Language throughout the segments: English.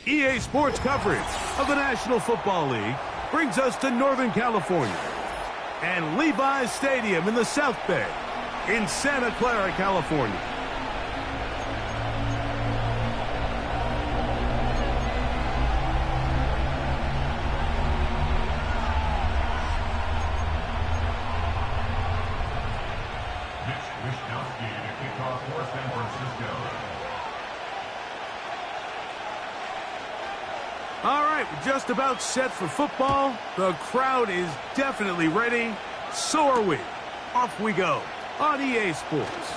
EA Sports coverage of the National Football League brings us to Northern California and Levi's Stadium in the South Bay in Santa Clara, California. All right, we're just about set for football. The crowd is definitely ready. So are we. Off we go on EA Sports.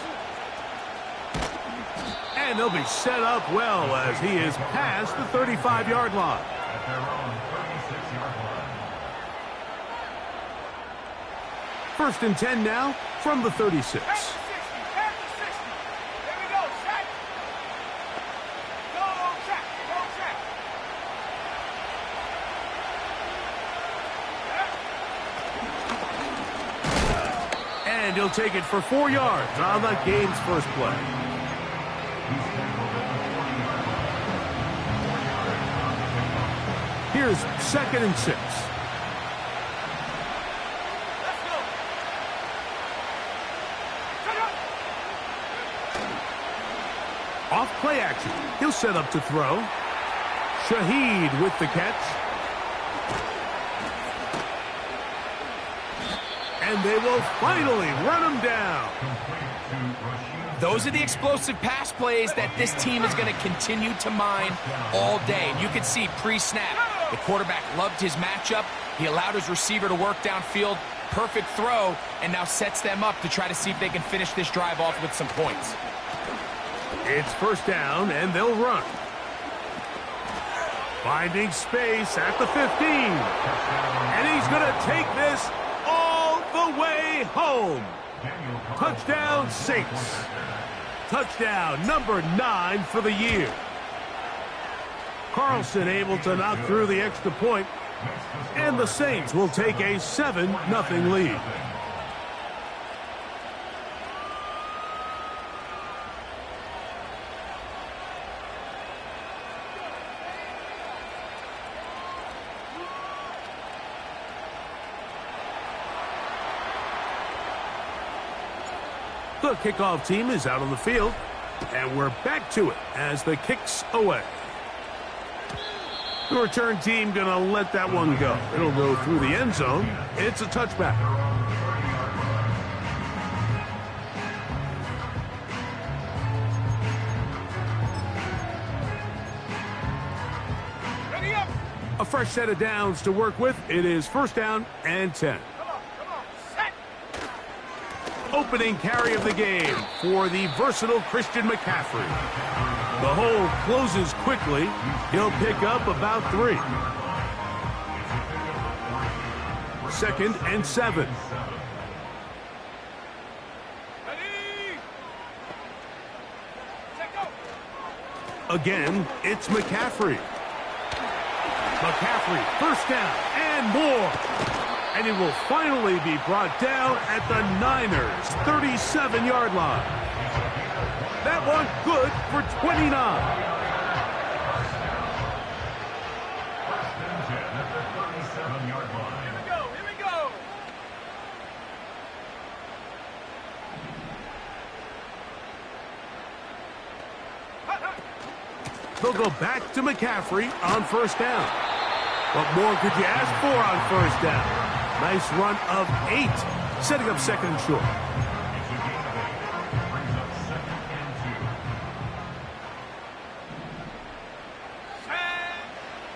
And they'll be set up well as he is past the 35-yard line. At their own 36-yard line. 1st and 10 now from the 36. And he'll take it for 4 yards on the game's first play. Here's 2nd and 6. Off play action. He'll set up to throw. Shaheed with the catch. And they will finally run him down. Those are the explosive pass plays that this team is going to continue to mine all day. And you can see pre-snap, the quarterback loved his matchup. He allowed his receiver to work downfield. Perfect throw, and now sets them up to try to see if they can finish this drive off with some points. It's 1st down, and they'll run. Finding space at the 15. And he's going to take this all the way home. Touchdown, Saints. Touchdown number 9 for the year. Carlson able to knock through the extra point, and the Saints will take a 7-0 lead. The kickoff team is out on the field, and we're back to it as the kick's away. The return team going to let that one go. It'll go through the end zone. It's a touchback. A fresh set of downs to work with. It is 1st down and 10. Opening carry of the game for the versatile Christian McCaffrey. The hole closes quickly. He'll pick up about 3. 2nd and 7. Again, it's McCaffrey. McCaffrey, 1st down and more. And it will finally be brought down at the Niners' 37-yard line. That one good for 29. Here we go. They'll go back to McCaffrey on 1st down. What more could you ask for on 1st down? Nice run of 8, setting up 2nd and short.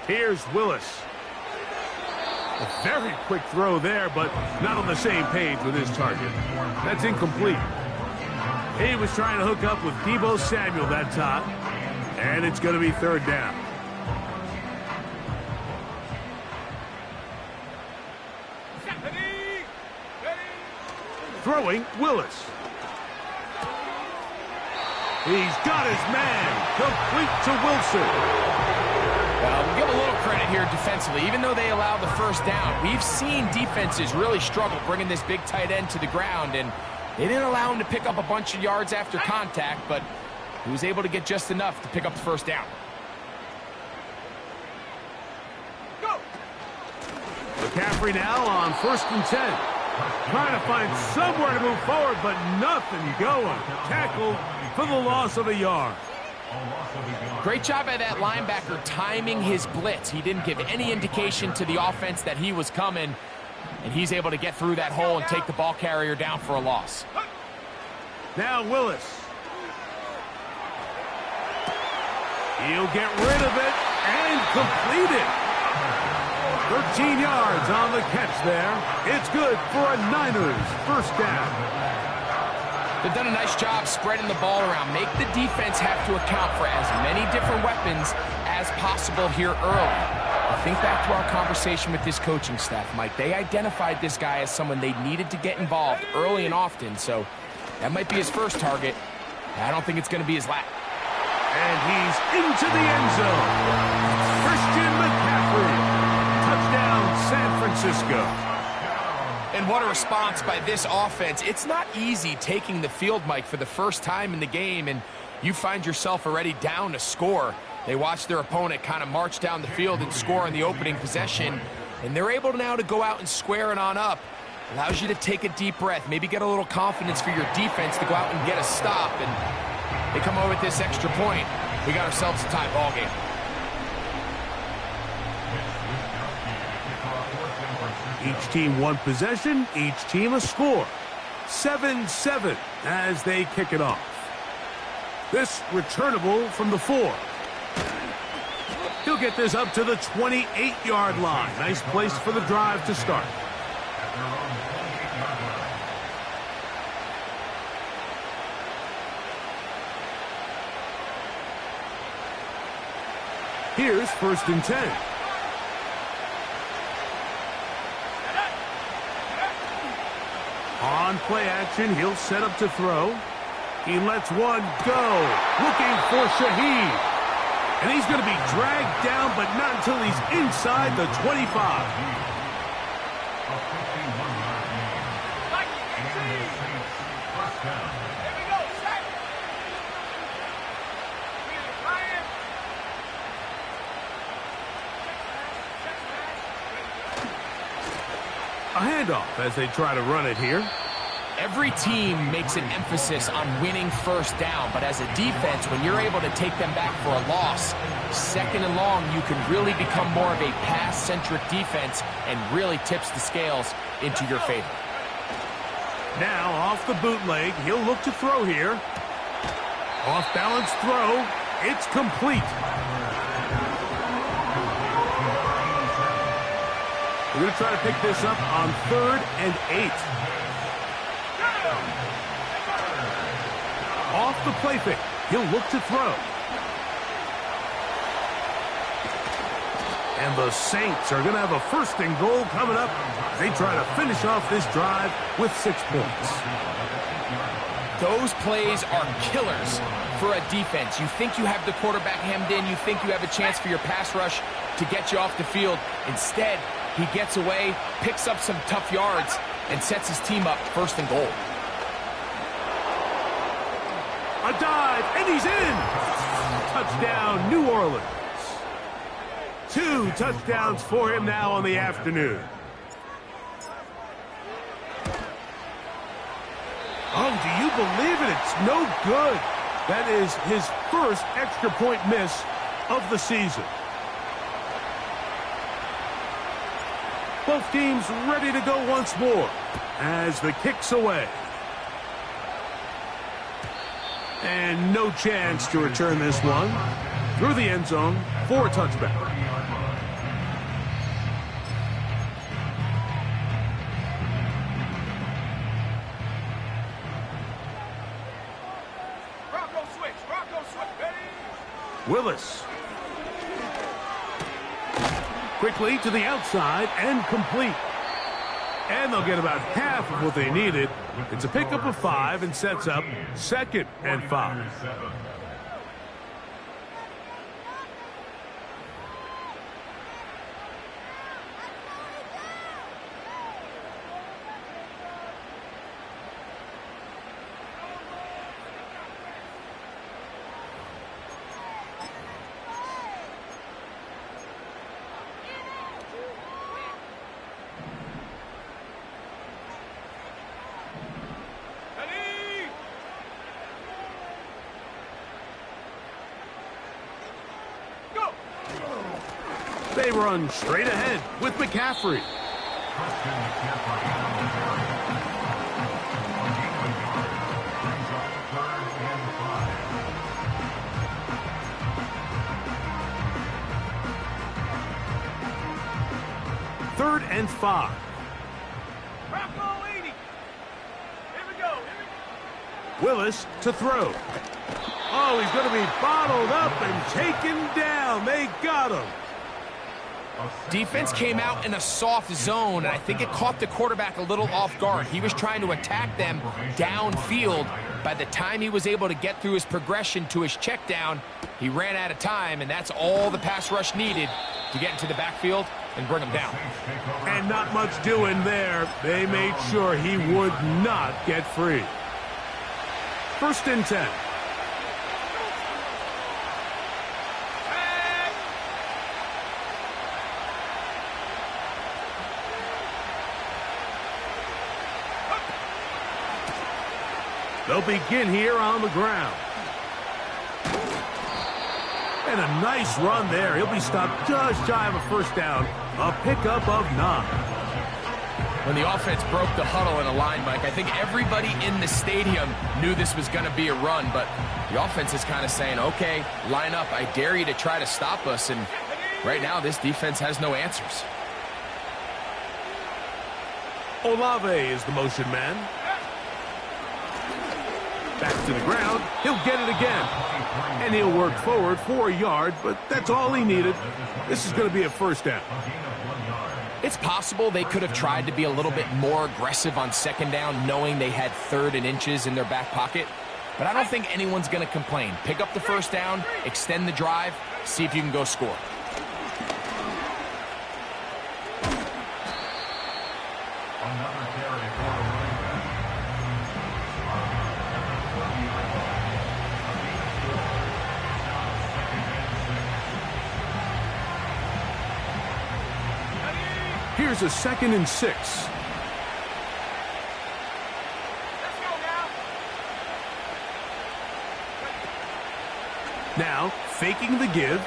Here's Willis. A very quick throw there, but not on the same page with his target. That's incomplete. He was trying to hook up with Deebo Samuel that time, and it's going to be 3rd down. Throwing, Willis. He's got his man. Complete to Wilson. We'll give a little credit here defensively. Even though they allowed the 1st down, we've seen defenses really struggle bringing this big tight end to the ground, and they didn't allow him to pick up a bunch of yards after contact, but he was able to get just enough to pick up the 1st down. McCaffrey now on 1st and 10. Trying to find somewhere to move forward, but nothing going. Tackled for the loss of a yard. Great job by that linebacker timing his blitz. He didn't give any indication to the offense that he was coming, and he's able to get through that hole and take the ball carrier down for a loss. Now Willis. He'll get rid of it and complete it. 13 yards on the catch there. It's good for a Niners first down. They've done a nice job spreading the ball around. Make the defense have to account for as many different weapons as possible here early. I think back to our conversation with this coaching staff, Mike. They identified this guy as someone they needed to get involved early and often, so that might be his first target. I don't think it's going to be his last. And he's into the end zone. Christian McCaffrey. Touchdown, San Francisco. And what a response by this offense. It's not easy taking the field, Mike, for the first time in the game, and you find yourself already down to score. They watch their opponent kind of march down the field and score on the opening possession, and they're able now to go out and square it on up. Allows you to take a deep breath, maybe get a little confidence for your defense to go out and get a stop, and they come over with this extra point. We got ourselves a tie ball game. Each team one possession, each team a score. 7-7 as they kick it off. This returnable from the 4. He'll get this up to the 28-yard line. Nice place for the drive to start. Here's 1st and 10. On play action, he'll set up to throw. He lets one go, looking for Shaheed. And he's going to be dragged down, but not until he's inside the 25. A handoff as they try to run it here. Every team makes an emphasis on winning first down, but as a defense, when you're able to take them back for a loss, 2nd and long, you can really become more of a pass-centric defense and really tips the scales into your favor. Now off the bootleg, he'll look to throw here. Off-balance throw. It's complete. We're going to try to pick this up on 3rd and 8. Off the play fake. He'll look to throw. And the Saints are going to have a 1st and goal coming up. They try to finish off this drive with 6 points. Those plays are killers for a defense. You think you have the quarterback hemmed in. You think you have a chance for your pass rush to get you off the field. Instead, he gets away, picks up some tough yards, and sets his team up 1st and goal. A dive, and he's in! Touchdown, New Orleans. 2 touchdowns for him now on the afternoon. Oh, do you believe it? It's no good. That is his 1st extra point miss of the season. Both teams ready to go once more as the kick's away. And no chance to return this one. Through the end zone for a touchback. Willis. Quickly to the outside and complete. And they'll get about half of what they needed. It's a pickup of 5 and sets up 2nd and 5. They run straight ahead with McCaffrey. Third and 5. Bronco 80. Here we go. Willis to throw. Oh, he's going to be bottled up and taken down. They got him. Defense came out in a soft zone, and I think it caught the quarterback a little off guard. He was trying to attack them downfield. By the time he was able to get through his progression to his check down, he ran out of time, and that's all the pass rush needed to get into the backfield and bring him down. And not much doing there. They made sure he would not get free. First and 10. They'll begin here on the ground. And a nice run there. He'll be stopped just shy of a first down. A pickup of 9. When the offense broke the huddle in a line, Mike, I think everybody in the stadium knew this was going to be a run, but the offense is kind of saying, okay, line up. I dare you to try to stop us, and right now this defense has no answers. Olave is the motion man. Back to the ground. He'll get it again. And he'll work forward for a yard, but that's all he needed. This is going to be a first down. It's possible they could have tried to be a little bit more aggressive on second down, knowing they had 3rd and inches in their back pocket. But I don't think anyone's going to complain. Pick up the first down, extend the drive, see if you can go score. Here's a 2nd and 6. Let's go now. Now, faking the give.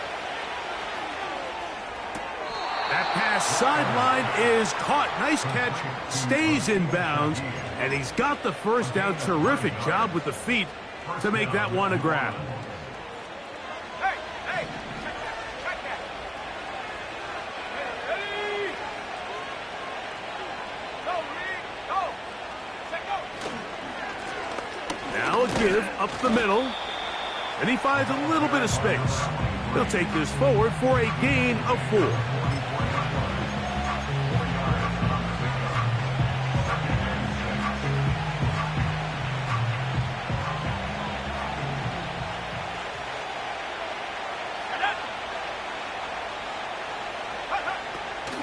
That pass sideline is caught. Nice catch. Stays in bounds. And he's got the first down. Terrific job with the feet to make that one a grab. Hey, check that. Ready? Go, Reed, go. Set, go. Now a give up the middle. And he finds a little bit of space. He'll take this forward for a gain of 4.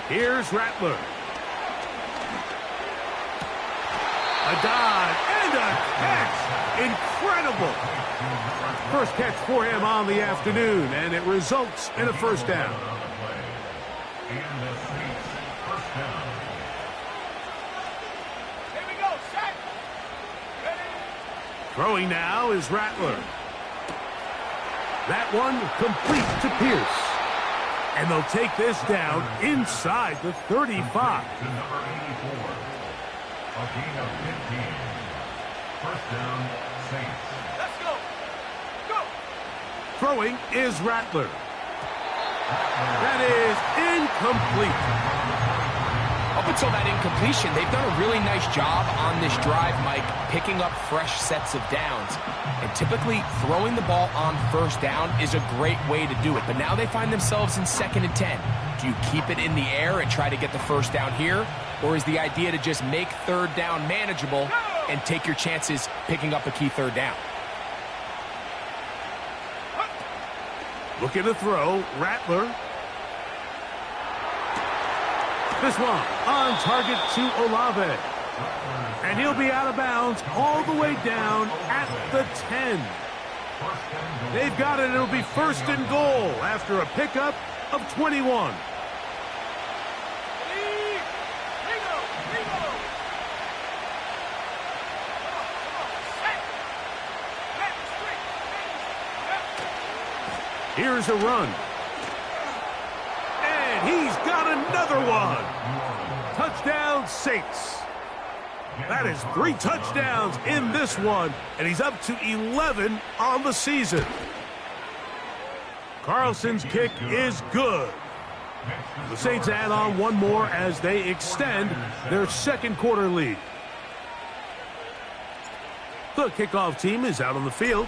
Here's Rattler. A dive and a catch. Incredible. First catch for him on the afternoon, and it results in a first down. Here we go, set. Ready? Throwing now is Rattler. That one complete to Pierce. And they'll take this down inside the 35. To number 84. A gain of 15. First down, Saints. Let's go. Go. Throwing is Rattler. That is incomplete. Up until that incompletion, they've done a really nice job on this drive, Mike, picking up fresh sets of downs. And typically, throwing the ball on first down is a great way to do it. But now they find themselves in 2nd and 10. Do you keep it in the air and try to get the first down here? Or is the idea to just make 3rd down manageable and take your chances picking up a key 3rd down? Looking to throw, Rattler. This one on target to Olave. And he'll be out of bounds all the way down at the 10. They've got it. It'll be 1st and goal after a pickup of 21. Here's a run. And he's got another one. Touchdown, Saints. That is 3 touchdowns in this one, and he's up to 11 on the season. Carlson's kick is good. The Saints add on one more as they extend their second quarter lead. The kickoff team is out on the field,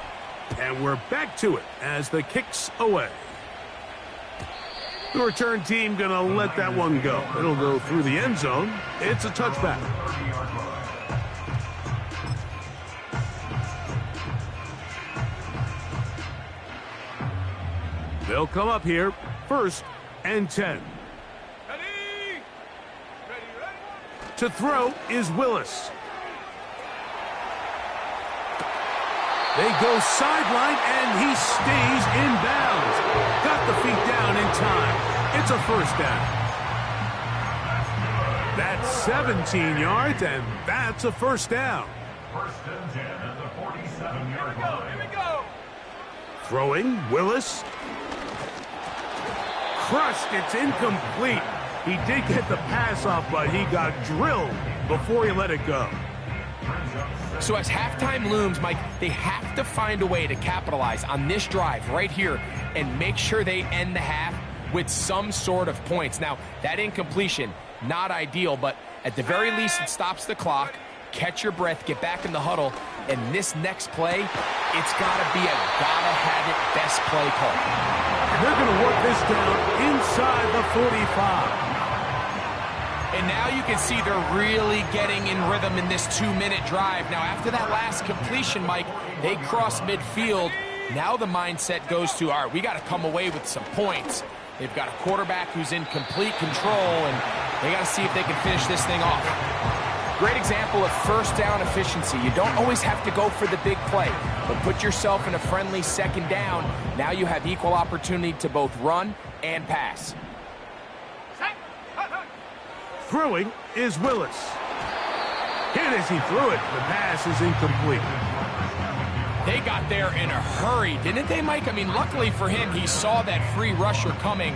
and we're back to it as the kick's away. The return team going to let that one go. It'll go through the end zone. It's a touchback. They'll come up here, 1st and 10. Ready? To throw is Willis. They go sideline, and he stays in bounds. Got the feet down in time. It's a first down. That's 17 yards, and that's a first down. 1st and 10 at the 47-yard line. Here we go. Throwing, Willis. Crushed, it's incomplete. He did get the pass off, but he got drilled before he let it go. So as halftime looms, Mike, they have to find a way to capitalize on this drive right here and make sure they end the half with some sort of points. Now, that incompletion, not ideal, but at the very least, it stops the clock. Catch your breath, get back in the huddle, and this next play, it's got to be a gotta-have-it best play call. And they're going to work this down inside the 45. And now you can see they're really getting in rhythm in this 2-minute drive. Now, after that last completion, Mike, they cross midfield. Now the mindset goes to, all right, we got to come away with some points. They've got a quarterback who's in complete control, and they got to see if they can finish this thing off. Great example of first down efficiency. You don't always have to go for the big play, but put yourself in a friendly second down. Now you have equal opportunity to both run and pass. Throwing is Willis. Hit as he threw it. The pass is incomplete. They got there in a hurry, didn't they, Mike? I mean, luckily for him, he saw that free rusher coming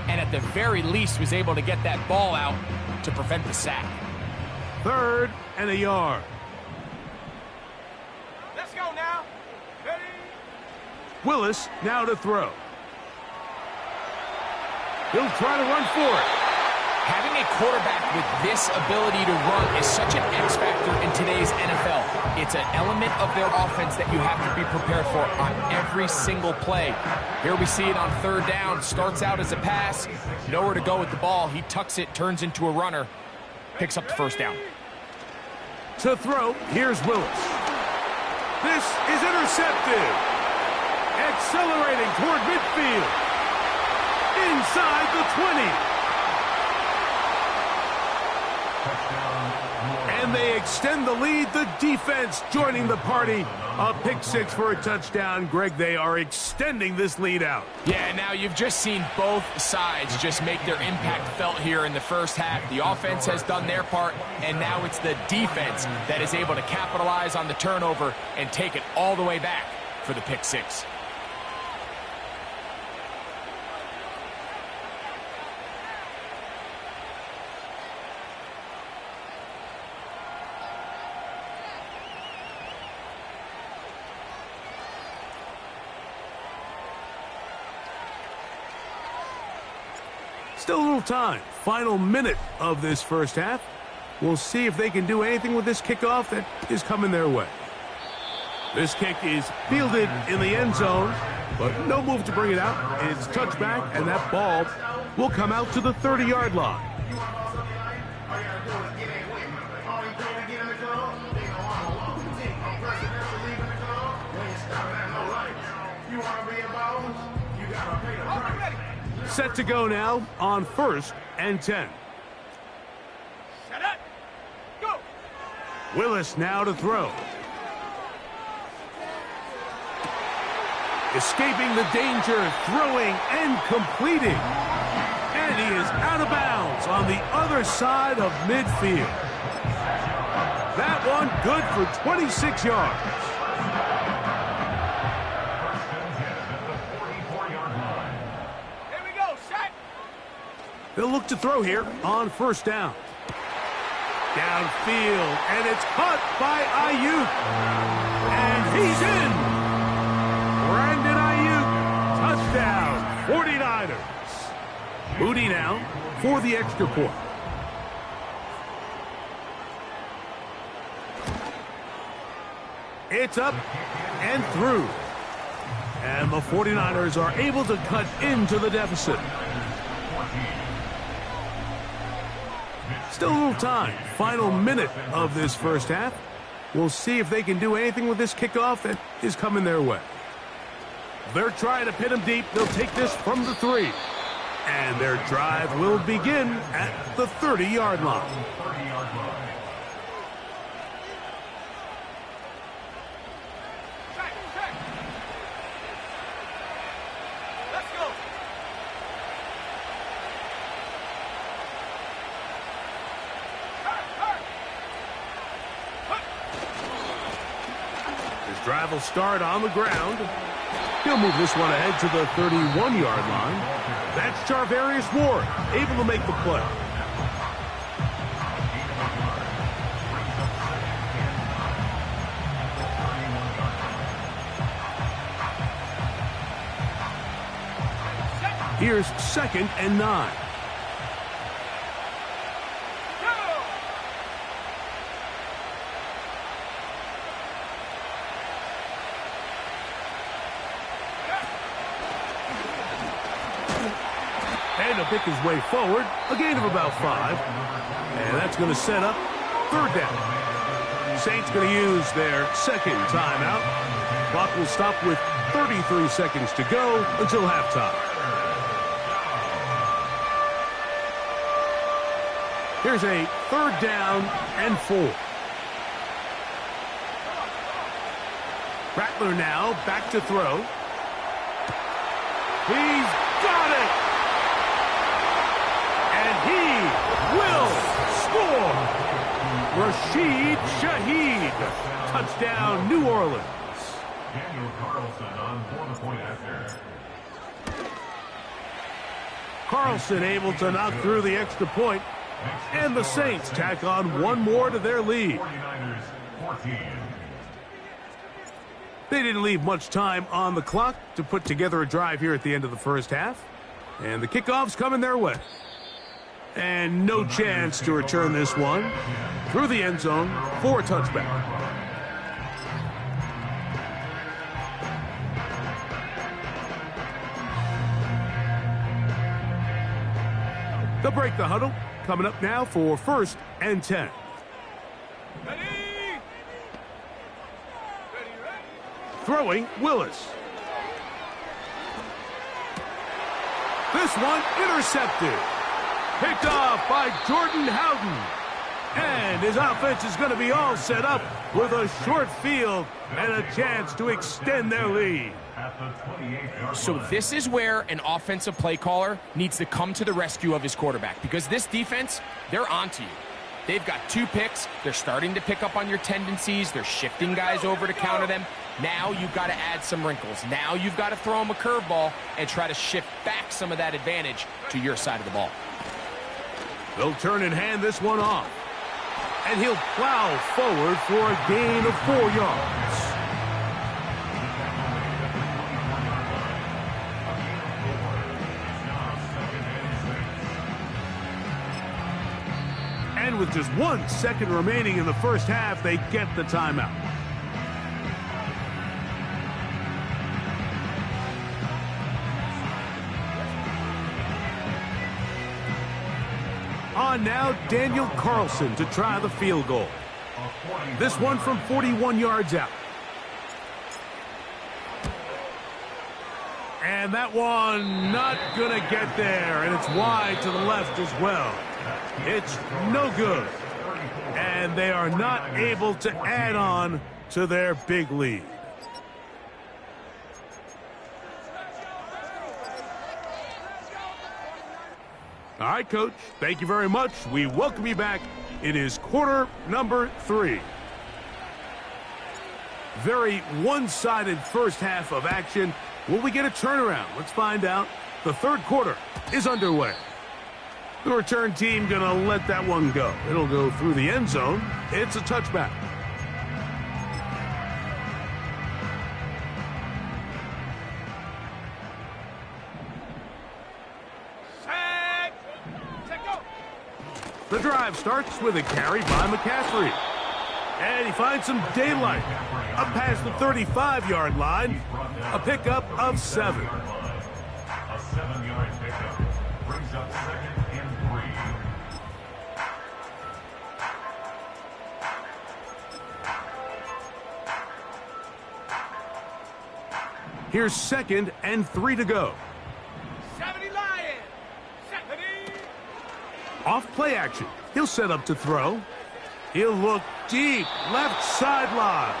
and at the very least was able to get that ball out to prevent the sack. 3rd and a yard. Let's go now. Ready? Willis now to throw. He'll try to run for it. Having a quarterback with this ability to run is such an X factor in today's NFL. It's an element of their offense that you have to be prepared for on every single play. Here we see it on 3rd down. Starts out as a pass. Nowhere to go with the ball. He tucks it, turns into a runner. Picks up the 1st down. To throw, here's Willis. This is intercepted. Accelerating toward midfield. Inside the 20. And they extend the lead. The defense joining the party. A pick 6 for a touchdown. Greg, they are extending this lead out. Yeah, now you've just seen both sides just make their impact felt here in the first half. The offense has done their part, and now it's the defense that is able to capitalize on the turnover and take it all the way back for the pick 6. Still a little time. Final minute of this first half. We'll see if they can do anything with this kickoff that is coming their way. This kick is fielded in the end zone, but no move to bring it out. It's touchback, and that ball will come out to the 30-yard line. Set to go now on 1st and 10. Set up. Go. Willis now to throw. Escaping the danger, throwing and completing. And he is out of bounds on the other side of midfield. That one good for 26 yards. They'll look to throw here on first down. Downfield, and it's caught by Ayuk. And he's in. Brandon Ayuk, touchdown, 49ers. Moody now for the extra point. It's up and through. And the 49ers are able to cut into the deficit. Still a little time. Final minute of this first half. We'll see if they can do anything with this kickoff that is coming their way. They're trying to pin him deep. They'll take this from the 3. And their drive will begin at the 30-yard line. Drive will start on the ground. He'll move this one ahead to the 31-yard line. That's Charvarius Ward, able to make the play. Here's 2nd and 9. And to pick his way forward, a gain of about 5. And that's going to set up 3rd down. Saints going to use their 2nd timeout. Clock will stop with 33 seconds to go until halftime. Here's a 3rd down and 4. Rattler now back to throw. He's got it! And he will score! Rashid Shaheed. Touchdown, New Orleans. Daniel Carlson on for the point after. Carlson able to knock through the extra point. And the Saints tack on one more to their lead. 49ers 14. They didn't leave much time on the clock to put together a drive here at the end of the first half. And the kickoff's coming their way. And no chance to return this one through the end zone for a touchback. They'll break the huddle. Coming up now for 1st and 10. Throwing, Willis. This one intercepted. Picked off by Jordan Howden. And his offense is going to be all set up with a short field and a chance to extend their lead. So this is where an offensive play caller needs to come to the rescue of his quarterback, because this defense, they're onto you. They've got 2 picks. They're starting to pick up on your tendencies. They're shifting guys over to counter them. Now you've got to add some wrinkles. Now you've got to throw them a curveball and try to shift back some of that advantage to your side of the ball. They'll turn and hand this one off. And he'll plow forward for a gain of 4 yards. And with just 1 second remaining in the first half, they get the timeout. On now, Daniel Carlson to try the field goal. This one from 41 yards out. And that one not going to get there, and it's wide to the left as well. It's no good. And they are not able to add on to their big lead. All right, Coach, thank you very much. We welcome you back. It is quarter number 3. Very one-sided first half of action. Will we get a turnaround? Let's find out. The third quarter is underway. The return team going to let that one go. It'll go through the end zone. It's a touchback. The drive starts with a carry by McCaffrey. And he finds some daylight. Up past the 35-yard line. A pickup of 7. A 7-yard pickup brings up 2nd and 3. Here's 2nd and 3 to go. 70 Lions. 70. Off play action. He'll set up to throw. He'll look deep. Left sideline.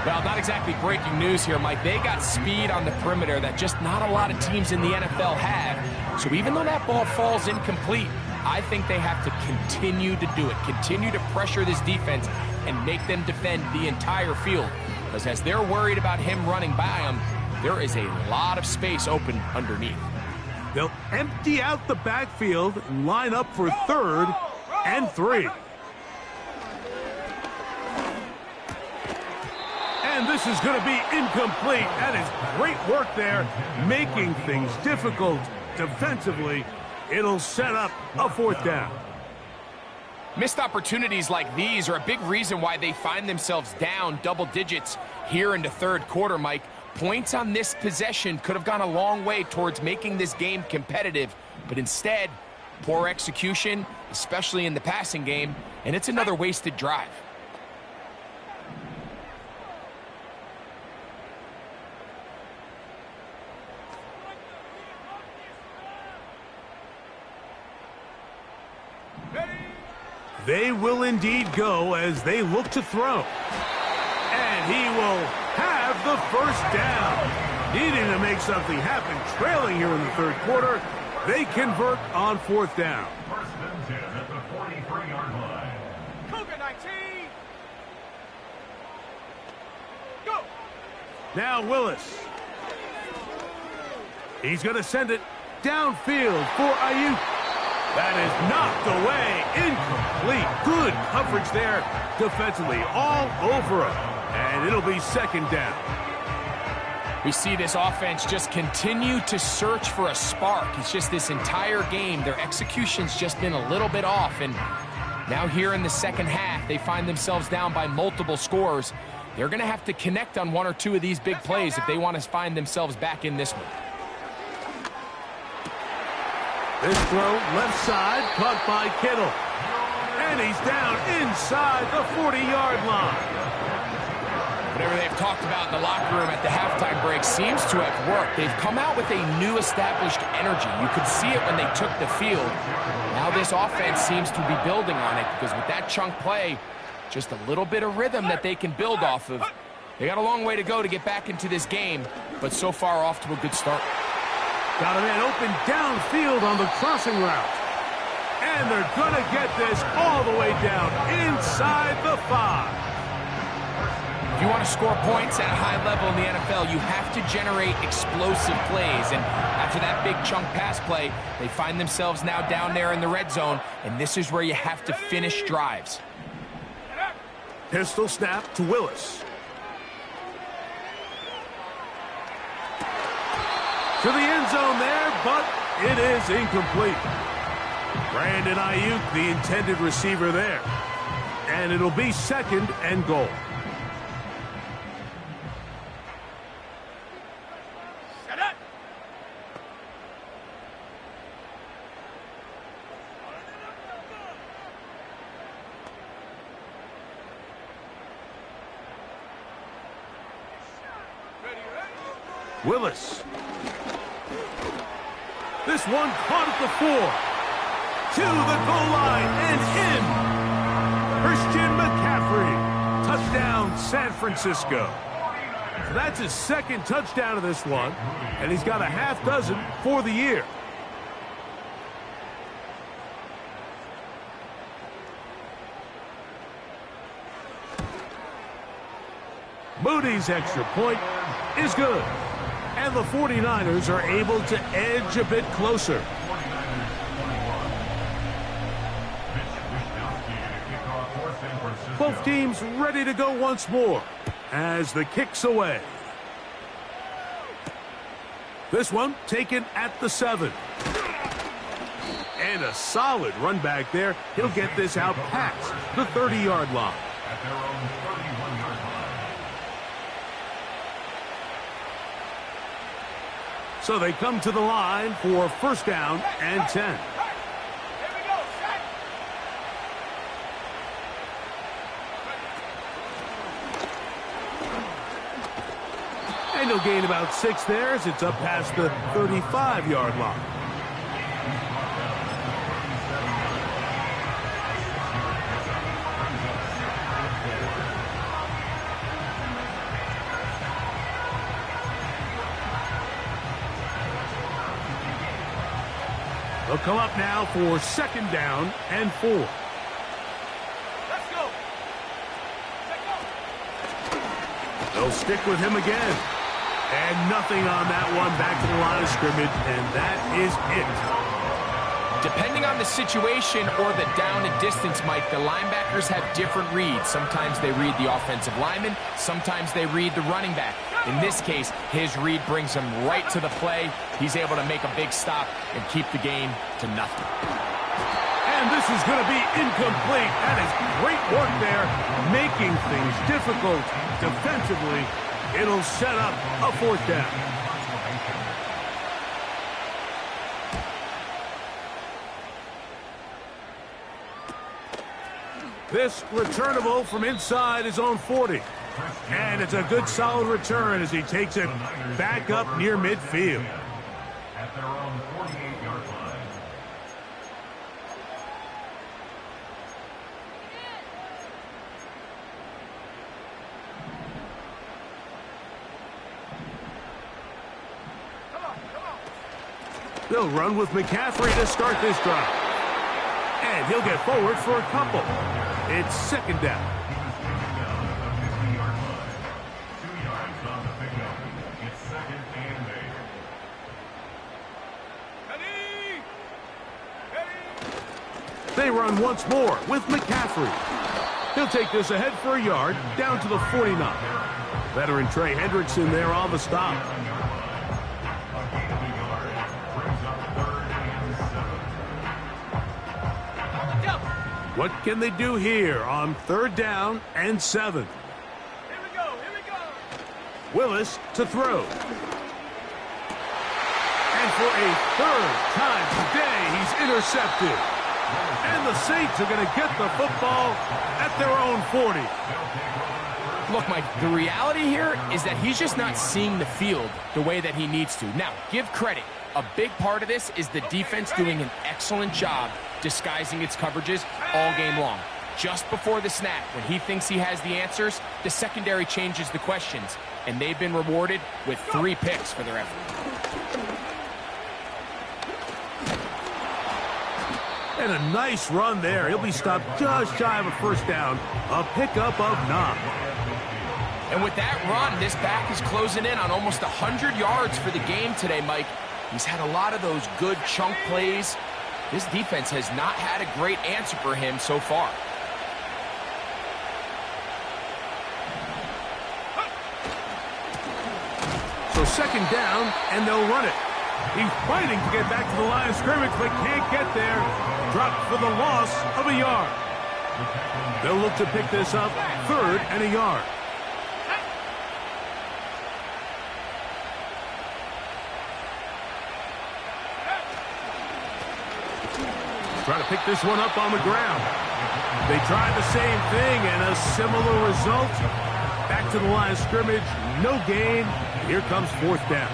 Well, not exactly breaking news here, Mike. They got speed on the perimeter that just not a lot of teams in the NFL have. So even though that ball falls incomplete, I think they have to continue to do it. Continue to pressure this defense and make them defend the entire field. Because as they're worried about him running by them, there is a lot of space open underneath. They'll empty out the backfield and line up for 3rd and 3. And this is going to be incomplete. That is great work there, making things difficult defensively. It'll set up a 4th down. Missed opportunities like these are a big reason why they find themselves down double digits here in the 3rd quarter, Mike. Points on this possession could have gone a long way towards making this game competitive, but instead, poor execution, especially in the passing game, and it's another wasted drive. They will indeed go as they look to throw. And he will have the 1st down. Needing to make something happen, trailing here in the 3rd quarter. They convert on 4th down. 1st and 10 at the 43-yard line. Cougar 19. Go. Now Willis. He's going to send it downfield for Ayuk. That is knocked away. Incomplete. Good coverage there defensively. All over him. And it'll be 2nd down. We see this offense just continue to search for a spark. It's just this entire game, their execution's just been a little bit off. And now here in the 2nd half, they find themselves down by multiple scores. They're going to have to connect on 1 or 2 of these big plays if they want to find themselves back in this one. This throw left side, caught by Kittle. And he's down inside the 40-yard line. Whatever they've talked about in the locker room at the halftime break seems to have worked. They've come out with a new established energy. You could see it when they took the field. Now this offense seems to be building on it because with that chunk play, just a little bit of rhythm that they can build off of. They got a long way to go to get back into this game, but so far off to a good start. Got a man open downfield on the crossing route. And they're going to get this all the way down inside the 5. If you want to score points at a high level in the NFL, you have to generate explosive plays. And after that big chunk pass play, they find themselves now down there in the red zone, and this is where you have to finish drives. Pistol snap to Willis. To the end zone there, but it is incomplete. Brandon Ayuk, the intended receiver there. And it'll be 2nd and goal. Set up. Willis. This one caught at the 4. To the goal line and in. Christian McCaffrey. Touchdown, San Francisco. So that's his 2nd touchdown of this one. And he's got a half dozen for the year. Moody's extra point is good. And the 49ers are able to edge a bit closer. Both teams ready to go once more as the kick's away. This one taken at the 7. And a solid run back there. He'll get this out past the 30-yard line. At their own 31-yard line. So they come to the line for first down and 10. Here we go, set. And he'll gain about 6 there as it's up past the 35-yard line. They'll come up now for second down and 4. Let's go. Let's go. They'll stick with him again. And nothing on that one, back to the line of scrimmage, and that is it. Depending on the situation or the down and distance, Mike, the linebackers have different reads. Sometimes they read the offensive lineman. Sometimes they read the running back. In this case, his read brings him right to the play. He's able to make a big stop and keep the game to nothing. And this is going to be incomplete. That is great work there, making things difficult defensively. It'll set up a fourth down. This returnable from inside his own 40. And it's a good solid return as he takes it back up near midfield. At their own 48-yard line. They'll run with McCaffrey to start this drive. And he'll get forward for a couple. It's second down. They run once more with McCaffrey. He'll take this ahead for a yard, down to the 49. Veteran Trey Hendrickson there on the stop. What can they do here on third down and 7? Here we go, here we go. Willis to throw. And for a third time today, he's intercepted. And the Saints are going to get the football at their own 40. Look, Mike, the reality here is that he's just not seeing the field the way that he needs to. Now, give credit. A big part of this is the defense doing an excellent job disguising its coverages all game long. Just before the snap, when he thinks he has the answers, the secondary changes the questions, and they've been rewarded with 3 picks for their effort. And a nice run there. He'll be stopped just shy of a first down. A pickup of 9. And with that run, this back is closing in on almost 100 yards for the game today, Mike. He's had a lot of those good chunk plays. This defense has not had a great answer for him so far. So second down, and they'll run it. He's fighting to get back to the line of scrimmage, but can't get there. Dropped for the loss of a yard. They'll look to pick this up, third and a yard. Try to pick this one up on the ground. They tried the same thing and a similar result. Back to the line of scrimmage, no gain. Here comes fourth down.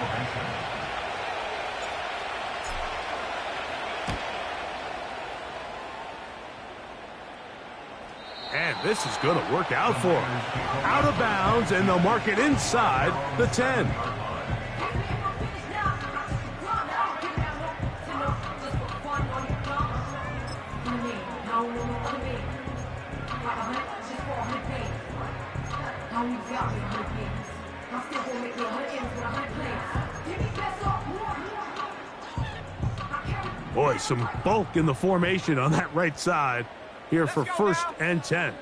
And this is going to work out for them. Out of bounds, and they'll mark it inside the 10. Boy, some bulk in the formation on that right side here for first and 10.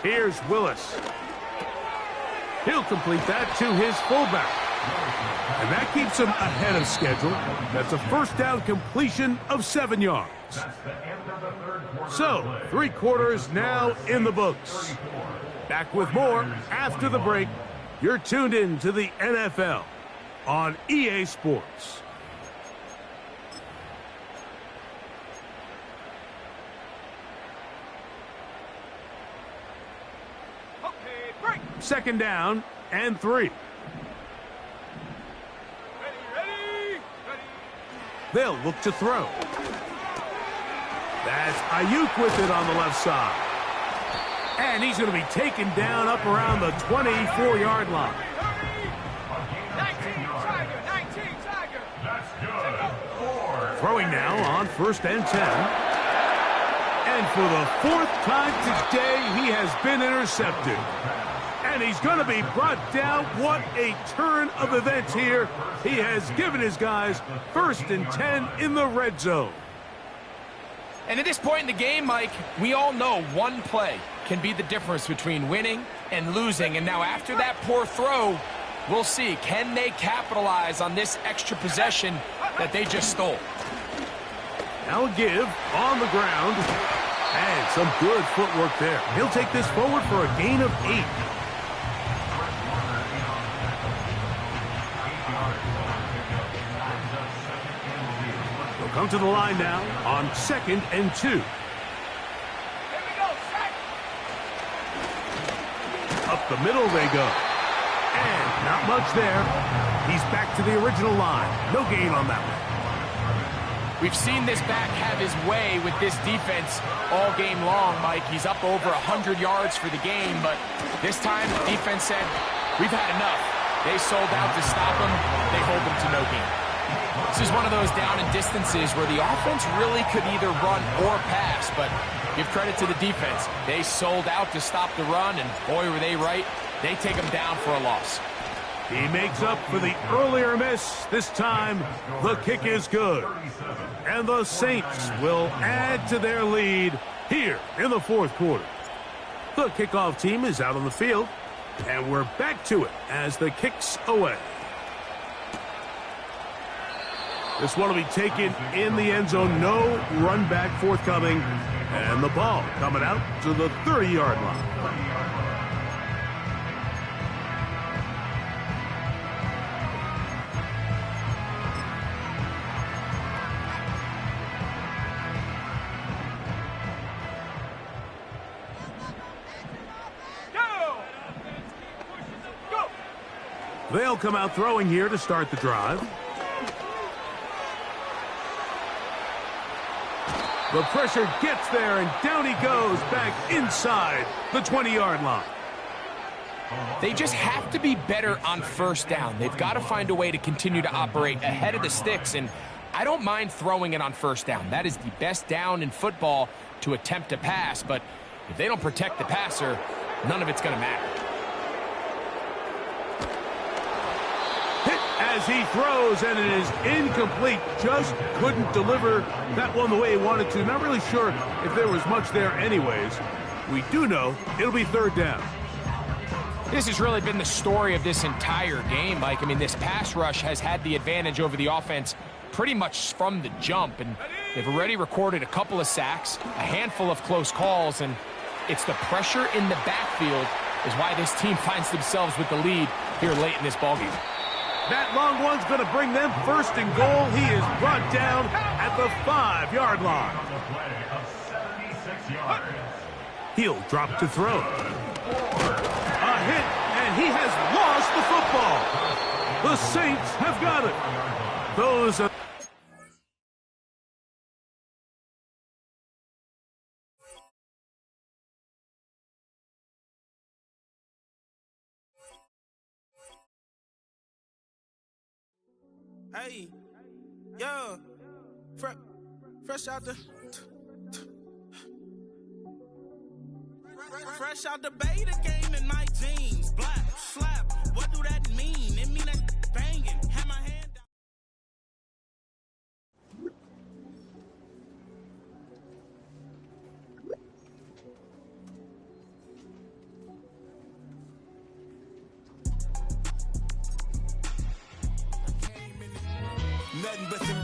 Here's Willis. He'll complete that to his fullback. And that keeps him ahead of schedule. That's a first down completion of 7 yards. So, 3 quarters now in the books. Back with more after the break. You're tuned in to the NFL on EA Sports. Okay, break. Second down and 3. Ready. They'll look to throw. That's Ayuk with it on the left side. And he's going to be taken down up around the 24-yard line. 19 Tiger. That's good. Throwing now on 1st and 10. And for the 4th time today, he has been intercepted. And he's going to be brought down. What a turn of events here. He has given his guys 1st and 10 in the red zone. And at this point in the game, Mike, we all know one play can be the difference between winning and losing. And now after that poor throw, we'll see, can they capitalize on this extra possession that they just stole? Now a give on the ground. And some good footwork there. He'll take this forward for a gain of 8. He'll come to the line now on 2nd and 2. Here we go, sack. Up the middle they go. And not much there. He's back to the original line. No gain on that one. We've seen this back have his way with this defense all game long, Mike. He's up over 100 yards for the game, but this time the defense said, we've had enough. They sold out to stop him. They hold him to no gain. This is one of those down and distances where the offense really could either run or pass, but give credit to the defense. They sold out to stop the run, and boy, were they right. They take him down for a loss. He makes up for the earlier miss. This time, the kick is good. And the Saints will add to their lead here in the 4th quarter. The kickoff team is out on the field, and we're back to it as the kick's away. This one will be taken in the end zone. No run back forthcoming. And the ball coming out to the 30-yard line. They'll come out throwing here to start the drive. The pressure gets there, and down he goes back inside the 20-yard line. They just have to be better on 1st down. They've got to find a way to continue to operate ahead of the sticks, and I don't mind throwing it on 1st down. That is the best down in football to attempt to pass, but if they don't protect the passer, none of it's going to matter. Hit as he throws, and it is incomplete. Just couldn't deliver that one the way he wanted to. Not really sure if there was much there anyways. We do know it'll be 3rd down. This has really been the story of this entire game, Mike. I mean, this pass rush has had the advantage over the offense pretty much from the jump, and they've already recorded a couple of sacks, a handful of close calls, and it's the pressure in the backfield is why this team finds themselves with the lead here late in this ballgame. That long one's going to bring them 1st and goal. He is brought down at the 5-yard line. He'll drop to throw. A hit, and he has lost the football. The Saints have got it. Those are... Hey, yo, fresh out the beta game in my jeans. Black slap, what do that mean? It mean that banging. Have my hand down. Nothing but some